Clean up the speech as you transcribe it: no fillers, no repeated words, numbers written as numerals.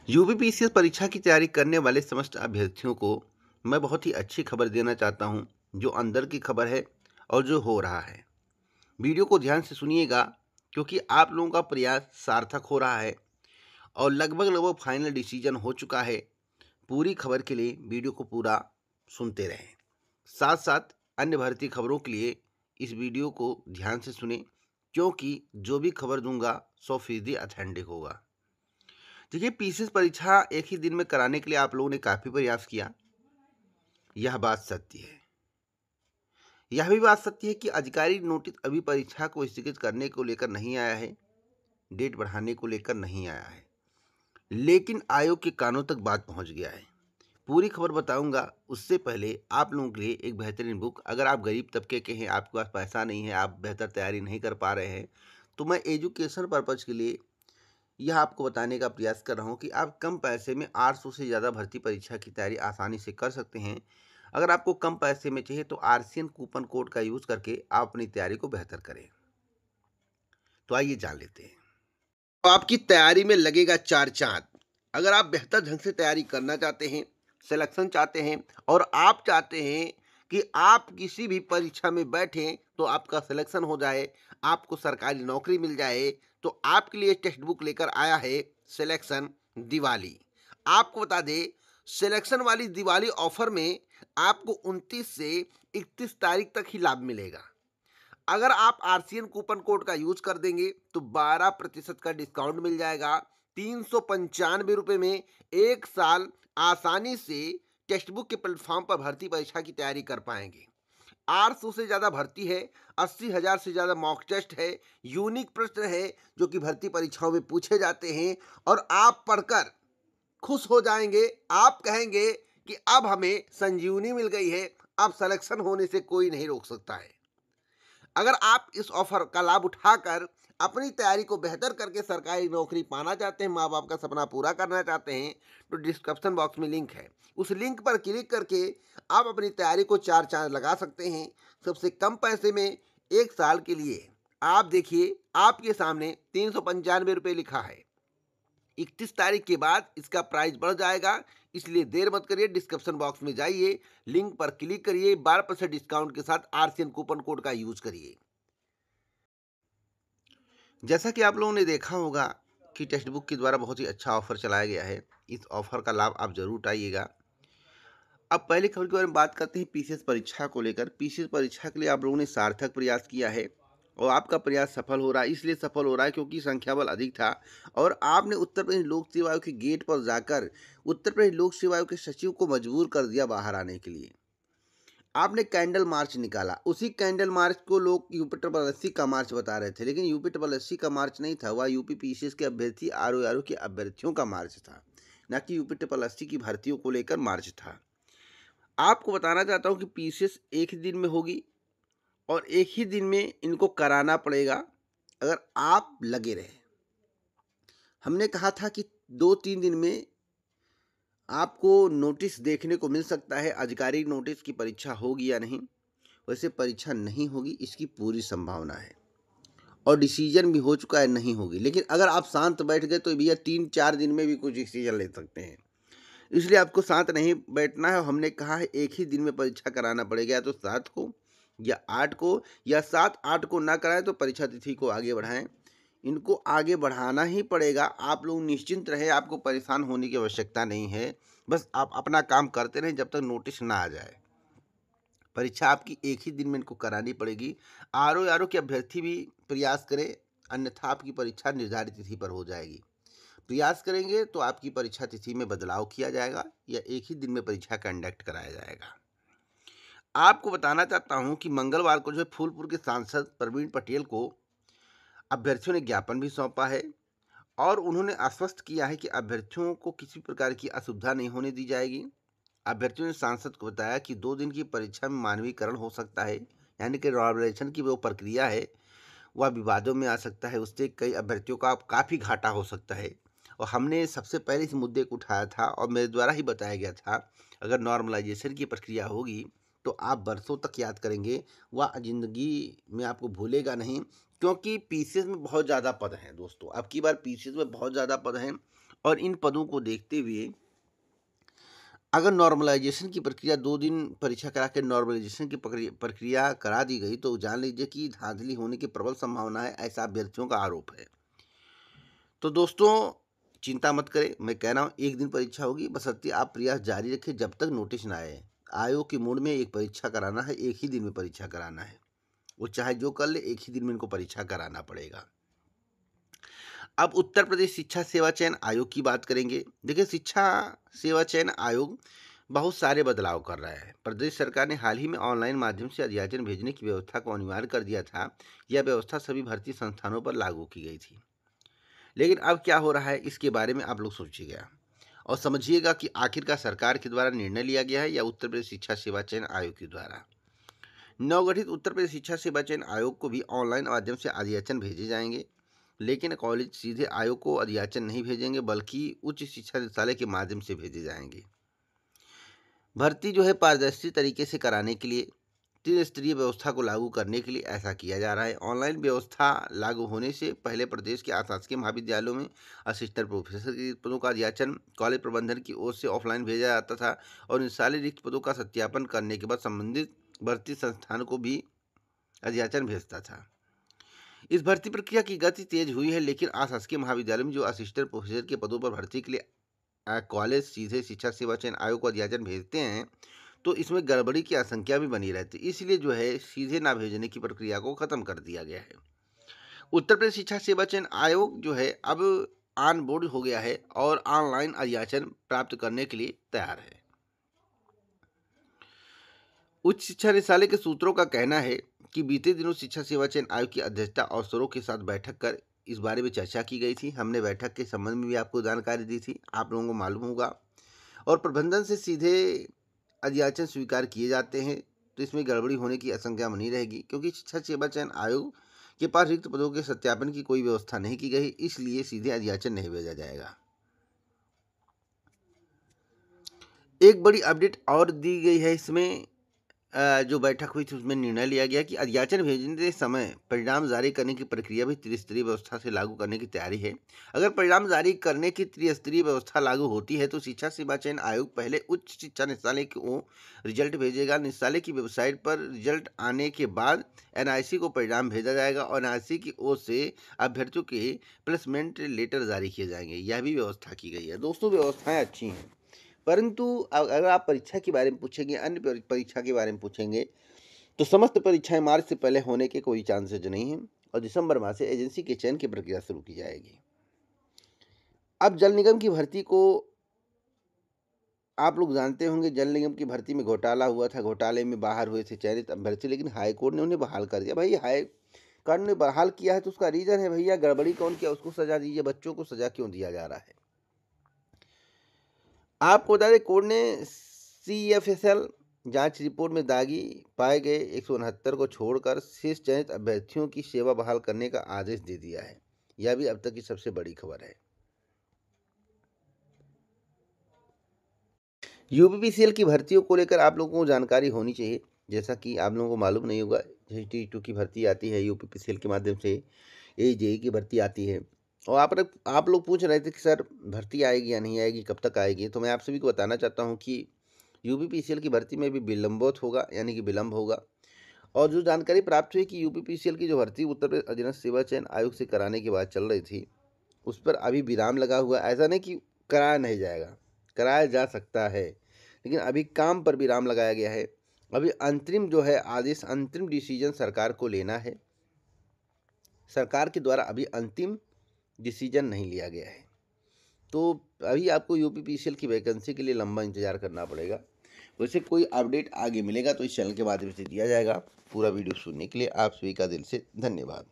UPPCS परीक्षा की तैयारी करने वाले समस्त अभ्यर्थियों को मैं बहुत ही अच्छी खबर देना चाहता हूं, जो अंदर की खबर है और जो हो रहा है। वीडियो को ध्यान से सुनिएगा, क्योंकि आप लोगों का प्रयास सार्थक हो रहा है और लगभग लगभग फाइनल डिसीजन हो चुका है। पूरी खबर के लिए वीडियो को पूरा सुनते रहें। साथ साथ अन्य भर्ती खबरों के लिए इस वीडियो को ध्यान से सुने, क्योंकि जो भी खबर दूंगा 100% ऑथेंटिक होगा। देखिए, पीसीएस परीक्षा एक ही दिन में कराने के लिए आप लोगों ने काफ़ी प्रयास किया। यह बात सत्य है। यह भी बात सत्य है कि आधिकारिक नोटिस अभी परीक्षा को स्थगित करने को लेकर नहीं आया है, डेट बढ़ाने को लेकर नहीं आया है, लेकिन आयोग के कानों तक बात पहुंच गया है। पूरी खबर बताऊंगा, उससे पहले आप लोगों के लिए एक बेहतरीन बुक। अगर आप गरीब तबके के हैं, आपके पास पैसा नहीं है, आप बेहतर तैयारी नहीं कर पा रहे हैं, तो मैं एजुकेशन पर्पज़ के लिए यह आपको बताने का प्रयास कर रहा हूं कि आप कम पैसे में 800 से ज़्यादा भर्ती परीक्षा की तैयारी आसानी से कर सकते हैं। अगर आपको कम पैसे में चाहिए तो आरसीएन कूपन कोड का यूज़ करके आप अपनी तैयारी को बेहतर करें। तो आइए जान लेते हैं। तो आपकी तैयारी में लगेगा चार चांद। अगर आप बेहतर ढंग से तैयारी करना चाहते हैं, सिलेक्शन चाहते हैं और आप चाहते हैं कि आप किसी भी परीक्षा में बैठें तो आपका सिलेक्शन हो जाए, आपको सरकारी नौकरी मिल जाए, तो आपके लिए टेक्स्ट बुक लेकर आया है सिलेक्शन दिवाली। आपको बता दें, सिलेक्शन वाली दिवाली ऑफर में आपको 29 से 31 तारीख तक ही लाभ मिलेगा। अगर आप आरसीएन कूपन कोड का यूज कर देंगे तो 12% का डिस्काउंट मिल जाएगा। 395 रुपये में एक साल आसानी से टेक्स्ट बुक के प्लेटफॉर्म पर भर्ती परीक्षा की तैयारी कर पाएंगे। 800 से ज़्यादा भर्ती है, 80,000 से ज़्यादा मॉक टेस्ट है, यूनिक प्रश्न है जो कि भर्ती परीक्षाओं में पूछे जाते हैं और आप पढ़कर खुश हो जाएंगे। आप कहेंगे कि अब हमें संजीवनी मिल गई है, अब सिलेक्शन होने से कोई नहीं रोक सकता है। अगर आप इस ऑफर का लाभ उठाकर अपनी तैयारी को बेहतर करके सरकारी नौकरी पाना चाहते हैं, माँ बाप का सपना पूरा करना चाहते हैं, तो डिस्क्रिप्शन बॉक्स में लिंक है, उस लिंक पर क्लिक करके आप अपनी तैयारी को चार चांद लगा सकते हैं। सबसे कम पैसे में एक साल के लिए आप देखिए, आपके सामने 395 रुपये लिखा है। 31 तारीख के बाद इसका प्राइस बढ़ जाएगा, इसलिए देर मत करिए। डिस्क्रिप्शन बॉक्स में जाइए, लिंक पर क्लिक करिए, 12% डिस्काउंट के साथ आरसीएन कूपन कोड का यूज करिए। जैसा कि आप लोगों ने देखा होगा कि टेक्स्ट बुक के द्वारा बहुत ही अच्छा ऑफर चलाया गया है। इस ऑफर का लाभ आप जरूर उठाइएगा। अब पहली खबर के बारे में बात करते हैं पीसीएस परीक्षा को लेकर। पीसीएस परीक्षा के लिए आप लोगों ने सार्थक प्रयास किया है और आपका प्रयास सफल हो रहा है। इसलिए सफल हो रहा है क्योंकि संख्या बल अधिक था और आपने उत्तर प्रदेश लोक सेवा आयोग के गेट पर जाकर उत्तर प्रदेश लोक सेवा आयोग के सचिव को मजबूर कर दिया बाहर आने के लिए। आपने कैंडल मार्च निकाला। उसी कैंडल मार्च को लोग यूपी 80 का मार्च बता रहे थे, लेकिन यूपी 80 का मार्च नहीं था, वह यूपी पीसीएस के अभ्यर्थी आरओ के अभ्यर्थियों का मार्च था, न कि यूपी 80 की भर्तियों को लेकर मार्च था। आपको बताना चाहता हूं कि पीसीएस एक ही दिन में होगी और एक ही दिन में इनको कराना पड़ेगा अगर आप लगे रहे। हमने कहा था कि 2-3 दिन में आपको नोटिस देखने को मिल सकता है, आधिकारिक नोटिस की परीक्षा होगी या नहीं। वैसे परीक्षा नहीं होगी, इसकी पूरी संभावना है और डिसीजन भी हो चुका है, नहीं होगी। लेकिन अगर आप शांत बैठ गए तो भैया 3-4 दिन में भी कुछ डिसीजन ले सकते हैं, इसलिए आपको शांत नहीं बैठना है। हमने कहा है एक ही दिन में परीक्षा कराना पड़ेगा, या तो 7 को या 8 को, या 7-8 को ना कराएं तो परीक्षा तिथि को आगे बढ़ाएं। इनको आगे बढ़ाना ही पड़ेगा। आप लोग निश्चिंत रहे, आपको परेशान होने की आवश्यकता नहीं है। बस आप अपना काम करते रहें जब तक नोटिस ना आ जाए। परीक्षा आपकी एक ही दिन में इनको करानी पड़ेगी। आरओ के अभ्यर्थी भी प्रयास करें, अन्यथा आपकी परीक्षा निर्धारित तिथि पर हो जाएगी। प्रयास करेंगे तो आपकी परीक्षा तिथि में बदलाव किया जाएगा या एक ही दिन में परीक्षा कंडक्ट कराया जाएगा। आपको बताना चाहता हूं कि मंगलवार को जो है फूलपुर के सांसद प्रवीण पटेल को अभ्यर्थियों ने ज्ञापन भी सौंपा है और उन्होंने आश्वस्त किया है कि अभ्यर्थियों को किसी प्रकार की असुविधा नहीं होने दी जाएगी। अभ्यर्थियों ने सांसद को बताया कि 2 दिन की परीक्षा में मानवीकरण हो सकता है, यानी कि नॉर्मलाइजेशन की वो प्रक्रिया है वह विवादों में आ सकता है, उससे कई अभ्यर्थियों का काफ़ी घाटा हो सकता है। और हमने सबसे पहले इस मुद्दे को उठाया था और मेरे द्वारा ही बताया गया था, अगर नॉर्मलाइजेशन की प्रक्रिया होगी तो आप बरसों तक याद करेंगे, वह ज़िंदगी में आपको भूलेगा नहीं। क्योंकि पीसीएस में बहुत ज़्यादा पद हैं दोस्तों, अब की बार पीसीएस में बहुत ज़्यादा पद हैं और इन पदों को देखते हुए अगर नॉर्मलाइजेशन की प्रक्रिया 2 दिन परीक्षा करा के नॉर्मलाइजेशन की प्रक्रिया करा दी गई तो जान लीजिए कि धांधली होने की प्रबल संभावना है, ऐसा अभ्यर्थियों का आरोप है। तो दोस्तों चिंता मत करें, मैं कह रहा हूँ 1 दिन परीक्षा होगी, बशर्ते आप प्रयास जारी रखें जब तक नोटिस ना आए। आयोग के मूड में एक परीक्षा कराना है, एक ही दिन में परीक्षा कराना है। वो चाहे जो कर ले, एक ही दिन में इनको परीक्षा कराना पड़ेगा। अब उत्तर प्रदेश शिक्षा सेवा चयन आयोग की बात करेंगे। देखिए, शिक्षा सेवा चयन आयोग बहुत सारे बदलाव कर रहा है। प्रदेश सरकार ने हाल ही में ऑनलाइन माध्यम से अध्याचन भेजने की व्यवस्था को अनिवार्य कर दिया था। यह व्यवस्था सभी भर्ती संस्थानों पर लागू की गई थी। लेकिन अब क्या हो रहा है, इसके बारे में आप लोग सोचिएगा और समझिएगा कि आखिरकार सरकार के द्वारा निर्णय लिया गया है या उत्तर प्रदेश शिक्षा सेवा चयन आयोग के द्वारा। नवगठित उत्तर प्रदेश शिक्षा सेवा चयन आयोग को भी ऑनलाइन माध्यम से अध्याचन भेजे जाएंगे, लेकिन कॉलेज सीधे आयोग को अध्याचन नहीं भेजेंगे बल्कि उच्च शिक्षा निदेशालय के माध्यम से भेजे जाएंगे। भर्ती जो है पारदर्शी तरीके से कराने के लिए त्रिस्तरीय व्यवस्था को लागू करने के लिए ऐसा किया जा रहा है। ऑनलाइन व्यवस्था लागू होने से पहले प्रदेश के शासकीय महाविद्यालयों में असिस्टेंट प्रोफेसर के पदों का अध्याचन कॉलेज प्रबंधन की ओर से ऑफलाइन भेजा जाता था और निशाली रिक्त पदों का सत्यापन करने के बाद संबंधित भर्ती संस्थान को भी अध्याचन भेजता था। इस भर्ती प्रक्रिया की गति तेज हुई है, लेकिन शासकीय महाविद्यालय में जो असिस्टेंट प्रोफेसर के पदों पर भर्ती के लिए कॉलेज सीधे शिक्षा सेवा चयन आयोग को अध्याचन भेजते हैं तो इसमें गड़बड़ी की आशंका भी बनी रहती है। इसलिए जो है सीधे ना भेजने की प्रक्रिया को खत्म कर दिया गया है। उत्तर प्रदेश शिक्षा सेवा चयन आयोग जो है अब ऑन बोर्ड हो गया है और ऑनलाइन अध्याचन प्राप्त करने के लिए तैयार है। उच्च शिक्षा निदेशालय के सूत्रों का कहना है कि बीते दिनों शिक्षा सेवा चयन आयोग की अध्यक्षता अफसरों के साथ बैठक कर इस बारे में चर्चा की गई थी। हमने बैठक के संबंध में भी आपको जानकारी दी थी, आप लोगों को मालूम होगा। और प्रबंधन से सीधे अध्याचन स्वीकार किए जाते हैं तो इसमें गड़बड़ी होने की आशंका बनी रहेगी, क्योंकि शिक्षा सेवा चयन आयोग के पास रिक्त पदों के सत्यापन की कोई व्यवस्था नहीं की गई, इसलिए सीधे अध्याचन नहीं भेजा जाएगा। एक बड़ी अपडेट और दी गई है इसमें, जो बैठक हुई थी उसमें निर्णय लिया गया कि अध्याचन भेजने के समय परिणाम जारी करने की प्रक्रिया भी त्रिस्तरीय व्यवस्था से लागू करने की तैयारी है। अगर परिणाम जारी करने की त्रिस्तरीय व्यवस्था लागू होती है तो शिक्षा सेवा चयन आयोग पहले उच्च शिक्षा निदेशालय को रिजल्ट भेजेगा। निदेशालय की वेबसाइट पर रिजल्ट आने के बाद एनआईसी को परिणाम भेजा जाएगा और एनआईसी की ओर से अभ्यर्थियों के प्लेसमेंट लेटर जारी किए जाएंगे। यह भी व्यवस्था की गई है। दोस्तों, व्यवस्थाएं अच्छी हैं, परंतु अगर आप परीक्षा के बारे में पूछेंगे, अन्य परीक्षा के बारे में पूछेंगे तो समस्त परीक्षाएं मार्च से पहले होने के कोई चांसेज नहीं हैं और दिसंबर माह से एजेंसी के चयन की प्रक्रिया शुरू की जाएगी। अब जल निगम की भर्ती को आप लोग जानते होंगे, जल निगम की भर्ती में घोटाला हुआ था। घोटाले में बाहर हुए थे चयनित अभ्यर्थी, लेकिन हाईकोर्ट ने उन्हें बहाल कर दिया। भाई, हाईकोर्ट ने बहाल किया है तो उसका रीजन है भैया, गड़बड़ी कौन किया उसको सजा दीजिए, बच्चों को सजा क्यों दिया जा रहा है। आपको बता दें, कोर्ट ने CFSL जांच रिपोर्ट में दागी पाए गए 169 को छोड़कर शेष चयनित अभ्यर्थियों की सेवा बहाल करने का आदेश दे दिया है। यह भी अब तक की सबसे बड़ी खबर है। UPPCL की भर्तियों को लेकर आप लोगों को जानकारी होनी चाहिए। जैसा कि आप लोगों को मालूम नहीं होगा, JEE-2 की भर्ती आती है UPPCL के माध्यम से, JEE की भर्ती आती है। और आप लोग पूछ रहे थे कि सर भर्ती आएगी या नहीं आएगी, कब तक आएगी, तो मैं आप सभी को बताना चाहता हूं कि UPPCL की भर्ती में भी विलंबित होगा, यानी कि विलंब होगा। और जो जानकारी प्राप्त हुई कि UPPCL की जो भर्ती उत्तर प्रदेश अधीनस्थ सेवा चयन आयोग से कराने की बात चल रही थी, उस पर अभी विराम लगा हुआ। ऐसा नहीं कि कराया नहीं जाएगा, कराया जा सकता है, लेकिन अभी काम पर विराम लगाया गया है। अभी अंतरिम जो है आदेश, अंतरिम डिसीजन सरकार को लेना है। सरकार के द्वारा अभी अंतिम डिसीजन नहीं लिया गया है, तो अभी आपको UPPCL की वैकेंसी के लिए लंबा इंतजार करना पड़ेगा। वैसे कोई अपडेट आगे मिलेगा तो इस चैनल के माध्यम से दिया जाएगा। पूरा वीडियो सुनने के लिए आप सभी का दिल से धन्यवाद।